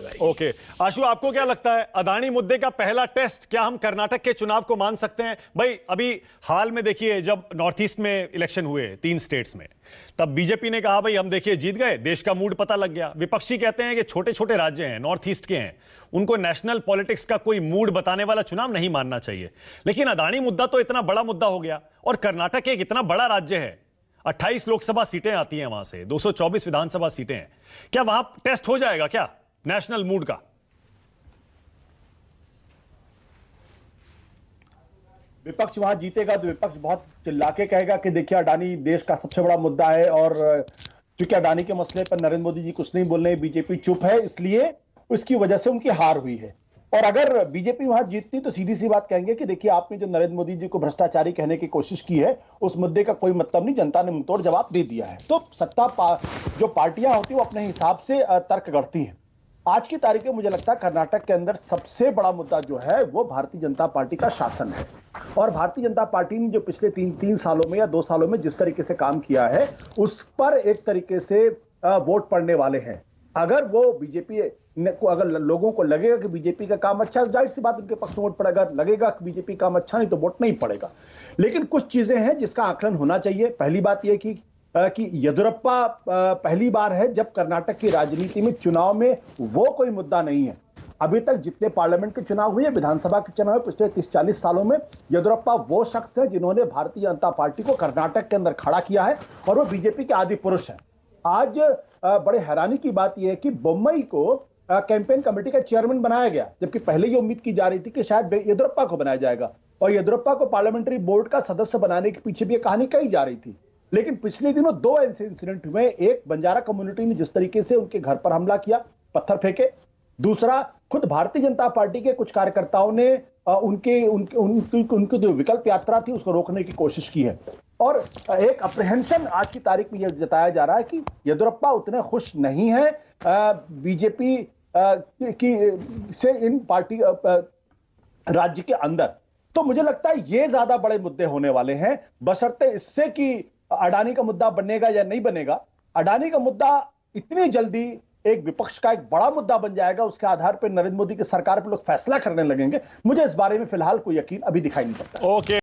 आएगी। ओके आशु, आपको क्या लगता है अदानी मुद्दे का पहला टेस्ट क्या हम कर्नाटक के चुनाव को मान सकते हैं? भाई अभी हाल में देखिए, जब नॉर्थ ईस्ट में इलेक्शन हुए 3 स्टेट्स में, तब बीजेपी ने कहा भाई हम देखिए जीत गए, देश का मूड पता लग गया। विपक्षी कहते हैं कि छोटे छोटे राज्य हैं, नॉर्थ ईस्ट के हैं, उनको नेशनल पॉलिटिक्स का कोई मूड बताने वाला चुनाव नहीं मानना चाहिए। लेकिन अदानी मुद्दा तो इतना बड़ा मुद्दा हो गया, और कर्नाटक एक इतना बड़ा राज्य है, 28 लोकसभा सीटें आती हैं वहां से, 224 विधानसभा सीटें हैं। क्या वहां टेस्ट हो जाएगा क्या नेशनल मूड का? विपक्ष वहां जीतेगा तो विपक्ष बहुत चिल्ला के कहेगा कि देखिए अडानी देश का सबसे बड़ा मुद्दा है, और चूंकि अडानी के मसले पर नरेंद्र मोदी जी कुछ नहीं बोल रहे, बीजेपी चुप है, इसलिए उसकी वजह से उनकी हार हुई है। और अगर बीजेपी वहां जीतती तो सीधी सी बात कहेंगे कि देखिए आपने जो नरेंद्र मोदी जी को भ्रष्टाचारी कहने की कोशिश की है, उस मुद्दे का कोई मतलब नहीं, जनता ने मुंहतोड़ जवाब दे दिया है। तो जो पार्टियां होती है वो अपने हिसाब से तर्क गढ़ती हैं। आज की तारीख में मुझे लगता है कर्नाटक के अंदर सबसे बड़ा मुद्दा जो है वो भारतीय जनता पार्टी का शासन है। और भारतीय जनता पार्टी ने जो पिछले तीन सालों में या 2 सालों में जिस तरीके से काम किया है, उस पर एक तरीके से वोट पड़ने वाले हैं। अगर वो बीजेपी को, अगर लोगों को लगेगा कि बीजेपी का काम अच्छा है, जाहिर सी बात उनके पक्ष में वोट पड़ेगा। लगेगा कि बीजेपी का काम अच्छा नहीं तो वोट नहीं पड़ेगा। लेकिन कुछ चीजें हैं जिसका आकलन होना चाहिए। पहली बात यह कि येदियुरप्पा पहली बार है जब कर्नाटक की राजनीति में चुनाव में वो कोई मुद्दा नहीं है। अभी तक जितने पार्लियामेंट के चुनाव हुए, विधानसभा के चुनाव पिछले 30-40 सालों में, येदियुरप्पा वो शख्स है जिन्होंने भारतीय जनता पार्टी को कर्नाटक के अंदर खड़ा किया है, और वो बीजेपी के आदि पुरुष हैं। आज बड़े हैरानी की बात यह है कि बोम्मई को कैंपेन कमेटी का चेयरमैन बनाया गया, जबकि पहले ये उम्मीद की जा रही थी कि शायद येदियुरप्पा को बनाया जाएगा, और येदियुरप्पा को पार्लियामेंट्री बोर्ड का सदस्य बनाने के पीछे भी ये कहानी कही जा रही थी। लेकिन पिछले दिनों 2 ऐसे इंसिडेंट हुए। एक, बंजारा कम्युनिटी ने जिस तरीके से उनके घर पर हमला किया, पत्थर फेंके। दूसरा, खुद भारतीय जनता पार्टी के कुछ कार्यकर्ताओं ने उनकी जो विकल्प यात्रा थी उसको रोकने की कोशिश की है। और एक अप्रहेंशन आज की तारीख में यह जताया जा रहा है कि येदियुरप्पा उतने खुश नहीं है बीजेपी की से इन पार्टी राज्य के अंदर। तो मुझे लगता है ये ज्यादा बड़े मुद्दे होने वाले हैं, बशर्ते इससे कि अडानी का मुद्दा बनेगा या नहीं बनेगा। अडानी का मुद्दा इतनी जल्दी एक विपक्ष का एक बड़ा मुद्दा बन जाएगा, उसके आधार पर नरेंद्र मोदी की सरकार पर लोग फैसला करने लगेंगे, मुझे इस बारे में फिलहाल कोई यकीन अभी दिखाई नहीं पड़ता। ओके।